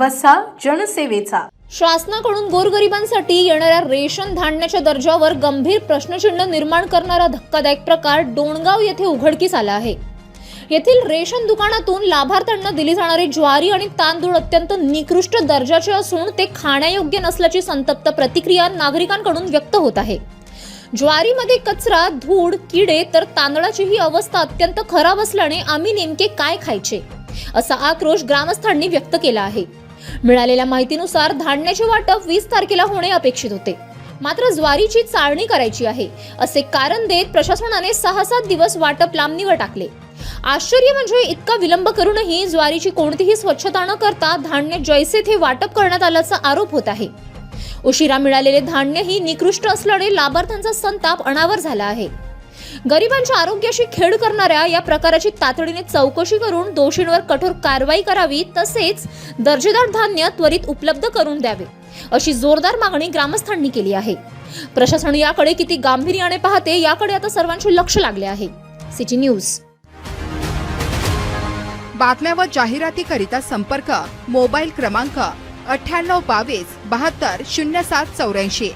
वसा जनसेवेचा। शासनाकडून गोरगरिबांसाठी येणाऱ्या रेशन धान्याच्या दर्जावर गंभीर प्रश्नचिन्ह निर्माण करणारा धक्कादायक प्रकार डोणगाव येथे उघडकीस आला आहे। येथील रेशन दुकानातून लाभार्थ्यांना दिली जाणारी ज्वारी आणि तांदूळ अत्यंत निकृष्ट दर्जाचे असून ते खाण्यायोग्य नसल्याची संतप्त प्रतिक्रिया नागरिकांकडून व्यक्त होत आहे। ज्वारीमध्ये कचरा, धूळ, किडे तर तांदळाची ही अवस्था अत्यंत खराब असल्याने आम्ही नेमके काय खायचे असा आक्रोश ग्रामस्थांनी व्यक्त केला आहे। मिळालेल्या माहितीनुसार धान्याचे वाटप 20 तारखेला होणे अपेक्षित होते, मात्र ज्वारीची चाळणी करायची आहे असे कारण देत प्रशासनाने 6-7 दिवस वाटप लांबणीवर टाकले। आश्चर्य म्हणजे इतका विलंब करूनही ज्वारीची कोणतीही स्वच्छता न करता धान्य जैसे थे वाटप करण्यात आल्याचा आरोप होत आहे। उशिरा मिळालेले धान्य ही निकृष्ट असल्याने लाभार्थ्यांचा संताप अनावर झाला आहे। गरिबांच्या आरोग्याशी खेळ करणाऱ्या या प्रकाराची तातडीने चौकशी करून दोषींवर कठोर कारवाई करावी, तसेच दर्जेदार धान्य त्वरित उपलब्ध करून द्यावे अशी जोरदार मागणी ग्रामस्थांनी केली आहे। प्रशासन याकडे किती गांभीर्याने पाहते याकडे आता सर्वांचे लक्ष लागले आहे। City news. बातम्या व जाहिरातीकरिता संपर्क मोबाईल क्रमांक 9822 72 0784।